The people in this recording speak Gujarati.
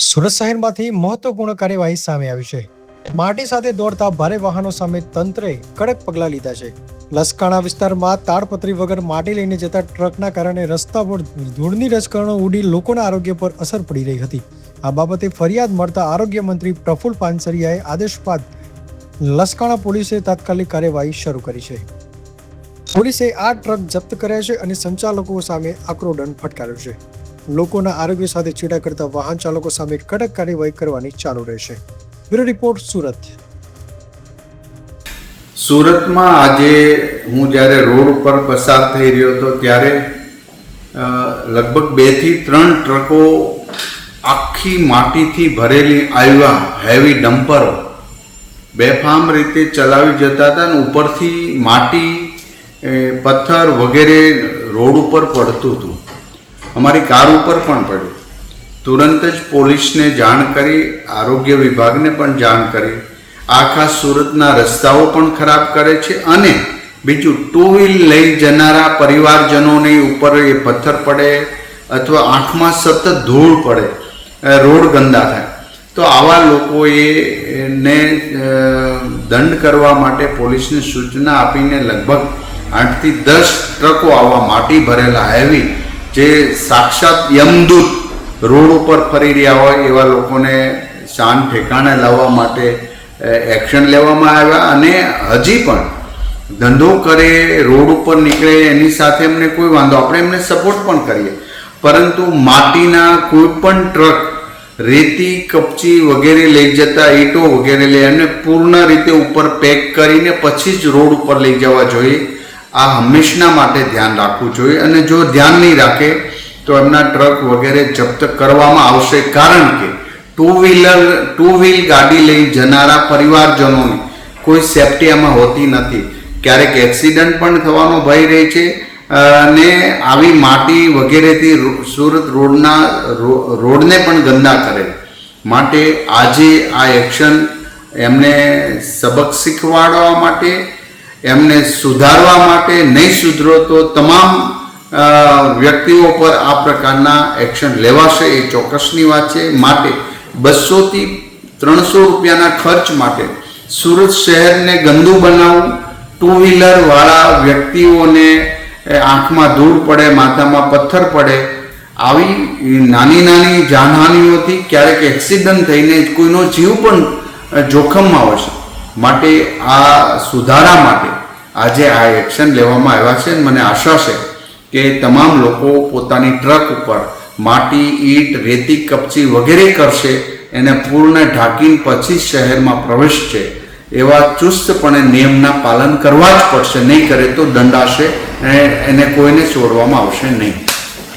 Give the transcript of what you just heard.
સુરત શહેરમાંથી મહત્વપૂર્ણ કાર્યવાહી સામે આવી છે. માટી સાથે દોડતા ભારે વાહનો સામે તંત્રે કડક પગલાં લીધા છે. લસકાણા વિસ્તારમાં તાડપત્રી વગર માટી લઈને જતા ટ્રકના કારણે રસ્તા પર ધૂળની રજકણો ઉડી લોકોના આરોગ્ય પર અસર પડી રહી હતી. આ બાબતે ફરિયાદ મળતા આરોગ્ય મંત્રી પ્રફુલ પાનસરિયાએ આદેશ બાદ લસકાણા પોલીસે તાત્કાલિક કાર્યવાહી શરૂ કરી છે. પોલીસે આ ટ્રક જપ્ત કર્યા છે અને સંચાલકો સામે આકરો દંડ ફટકાર્યો છે. લોકોના આરોગ્ય સાથે ચેડા કરતા વાહન ચાલકો સામે કડક કાર્યવાહી કરવાની ચાલુ રહેશે. Bureau report, Surat. સુરતમાં આજે હું જ્યારે રોડ ઉપર પસાર થઈ રહ્યો હતો ત્યારે લગભગ 2 થી 3 ટ્રકો આખી માટીથી ભરેલી આવ્યા હેવી ડમ્પરો બેફામ રીતે ચલાવી જતા હતા અને ઉપરથી માટી પથ્થર વગેરે રોડ ઉપર પડતું હતું. અમારી કાર ઉપર પણ પડ્યું. તુરંત જ પોલીસને જાણ કરી, આરોગ્ય વિભાગને પણ જાણ કરી. આખા સુરતના રસ્તાઓ પણ ખરાબ કરે છે અને બીજું 2 વ્હીલ લઈ જનારા પરિવારજનોની ઉપર એ પથ્થર પડે અથવા આંખમાં સતત ધૂળ પડે, રોડ ગંદા થાય. તો આવા લોકોએ ને દંડ કરવા માટે પોલીસને સૂચના આપીને લગભગ 8 થી 10 ટ્રકો આવા માટી ભરેલા હેવી જે સાક્ષાત યમદૂત રોડ ઉપર ફરી રહ્યા હોય એવા લોકોને શાન ઠેકાણે લાવવા માટે એક્શન લેવામાં આવ્યા. અને હજી પણ ધંધો કરે, રોડ ઉપર નીકળે એની સાથે અમને કોઈ વાંધો, આપણે એમને સપોર્ટ પણ કરીએ, પરંતુ માટીના કોઈ પણ ટ્રક રેતી, કપચી વગેરે લઈ જતા, ઈંટો વગેરે લઈ અને પૂર્ણ રીતે ઉપર પેક કરીને પછી જ રોડ ઉપર લઈ જવા જોઈએ. આ હંમેશના માટે ધ્યાન રાખવું જોઈએ અને જો ધ્યાન નહીં રાખે તો એમના ટ્રક વગેરે જપ્ત કરવામાં આવશે. કારણ કે 2 વ્હીલ ગાડી લઈ જનારા પરિવારજનોની કોઈ સેફટી આમાં હોતી નથી. ક્યારેક એક્સિડન્ટ પણ થવાનો ભય રહે છે અને આવી માટી વગેરેથી સુરત રોડને પણ ગંદા કરે. માટે આજે આ એક્શન એમને સબક શીખવાડવા માટે, એમને સુધારવા માટે, નહીં સુધરો તો તમામ વ્યક્તિઓ પર આ પ્રકારના એક્શન લેવાશે એ ચોક્કસની વાત છે. માટે 200 થી 300 રૂપિયાના ખર્ચ માટે સુરત શહેરને ગંદુ બનાવવું, 2 વ્હીલર વાળા વ્યક્તિઓને આંખમાં ધૂળ પડે, માથામાં પથ્થર પડે, આવી નાની નાની જાનહાનિઓથી ક્યારેક એક્સિડન્ટ થઈને કોઈનો જીવ પણ જોખમમાં હોય છે. માટે આ સુધારા માટે આજે આ એક્શન લેવામાં આવ્યા છે. મને આશા છે કે તમામ લોકો પોતાની ટ્રક ઉપર માટી, ઈંટ, રેતી, કપચી વગેરે કરશે એને પૂર્ણ ઢાંકીને પછી શહેરમાં પ્રવેશશે. એવા ચુસ્તપણે નિયમના પાલન કરવા જ પડશે. નહીં કરે તો દંડાશે અને એને કોઈને છોડવામાં આવશે નહીં.